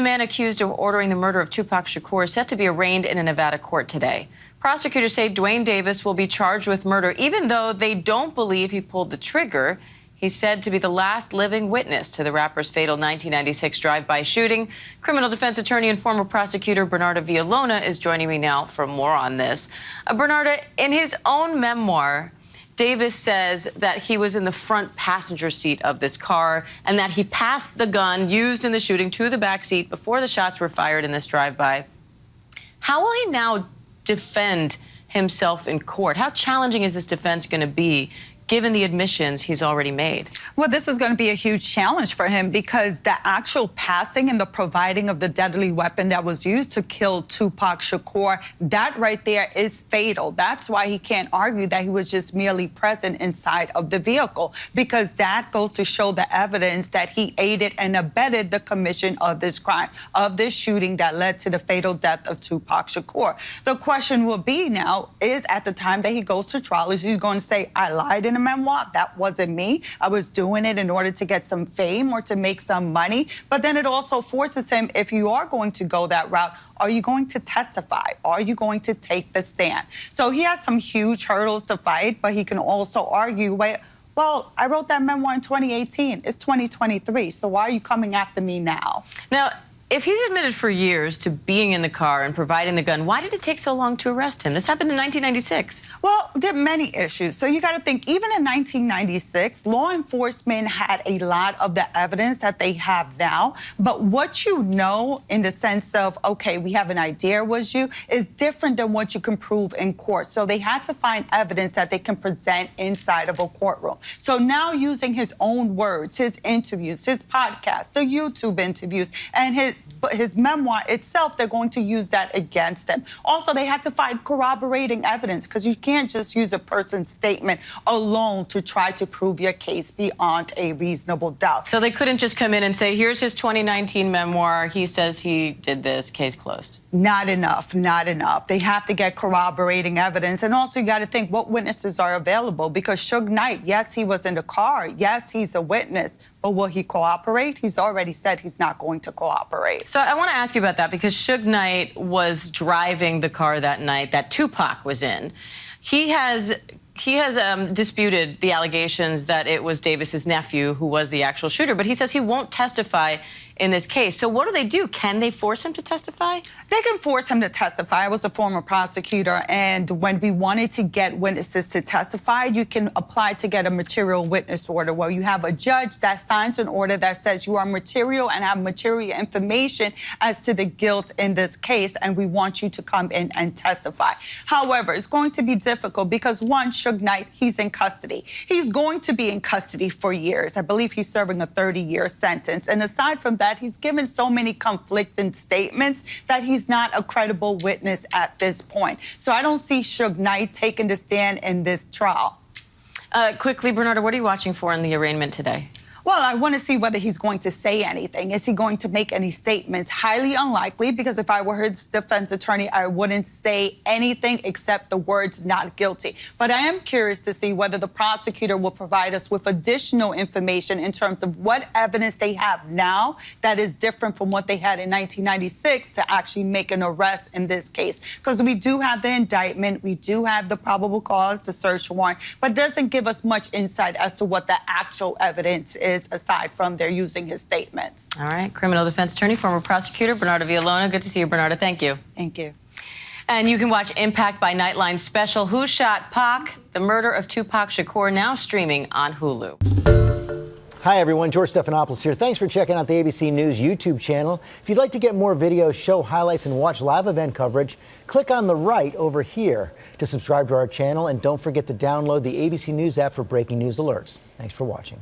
man accused of ordering the murder of Tupac Shakur is set to be arraigned in a Nevada court today. Prosecutors say Duane Davis will be charged with murder, even though they don't believe he pulled the trigger. He's said to be the last living witness to the rapper's fatal 1996 drive-by shooting. Criminal defense attorney and former prosecutor Bernarda Villalona is joining me now for more on this. Bernarda, in his own memoir, Davis says that he was in the front passenger seat of this car and that he passed the gun used in the shooting to the back seat before the shots were fired in this drive-by. How will he now defend himself in court? How challenging is this defense going to be, given the admissions he's already made? Well, this is going to be a huge challenge for him because the actual passing and the providing of the deadly weapon that was used to kill Tupac Shakur, that right there is fatal. That's why he can't argue that he was just merely present inside of the vehicle, because that goes to show the evidence that he aided and abetted the commission of this crime, of this shooting that led to the fatal death of Tupac Shakur. The question will be now is, at the time that he goes to trial, is he going to say, I lied in a memoir, that wasn't me, I was doing it in order to get some fame or to make some money? But then it also forces him, if you are going to go that route, are you going to testify? Are you going to take the stand? So he has some huge hurdles to fight, but he can also argue, well, I wrote that memoir in 2018. It's 2023, so why are you coming after me now? Now, if he's admitted for years to being in the car and providing the gun, why did it take so long to arrest him? This happened in 1996. Well, there are many issues. So you got to think, even in 1996, law enforcement had a lot of the evidence that they have now. But what you know, in the sense of, okay, we have an idea was you, is different than what you can prove in court. So they had to find evidence that they can present inside of a courtroom. So now, using his own words, his interviews, his podcast, the YouTube interviews, and his memoir itself, they're going to use that against him. Also, they had to find corroborating evidence, because you can't just use a person's statement alone to try to prove your case beyond a reasonable doubt. So they couldn't just come in and say, here's his 2019 memoir, he says he did this, case closed. Not enough, not enough. They have to get corroborating evidence. And also, you got to think, what witnesses are available? Because Suge Knight, yes, he was in the car. Yes, he's a witness. But will he cooperate? He's already said he's not going to cooperate. So I want to ask you about that, because Suge Knight was driving the car that night that Tupac was in. He has disputed the allegations that it was Davis's nephew who was the actual shooter, but he says he won't testify in this case. So what do? Can they force him to testify? They can force him to testify. I was a former prosecutor, and when we wanted to get witnesses to testify, you can apply to get a material witness order, where you have a judge that signs an order that says you are material and have material information as to the guilt in this case, and we want you to come in and testify. However, it's going to be difficult because, one, Suge Knight, he's in custody. He's going to be in custody for years. I believe he's serving a 30-year sentence. And aside from that, he's given so many conflicting statements that he's not a credible witness at this point. So I don't see Suge Knight taking the stand in this trial. Quickly, Bernarda, what are you watching for in the arraignment today? Well, I want to see whether he's going to say anything. Is he going to make any statements? Highly unlikely, because if I were his defense attorney, I wouldn't say anything except the words not guilty. But I am curious to see whether the prosecutor will provide us with additional information in terms of what evidence they have now that is different from what they had in 1996 to actually make an arrest in this case. Because we do have the indictment, we do have the probable cause, the search warrant, but it doesn't give us much insight as to what the actual evidence is, aside from their using his statements. All right. Criminal defense attorney, former prosecutor Bernarda Villalona. Good to see you, Bernarda. Thank you. Thank you. And you can watch Impact by Nightline's special Who Shot Pac? The Murder of Tupac Shakur, now streaming on Hulu. Hi, everyone. George Stephanopoulos here. Thanks for checking out the ABC News YouTube channel. If you'd like to get more videos, show highlights, and watch live event coverage, click on the right over here to subscribe to our channel. And don't forget to download the ABC News app for breaking news alerts. Thanks for watching.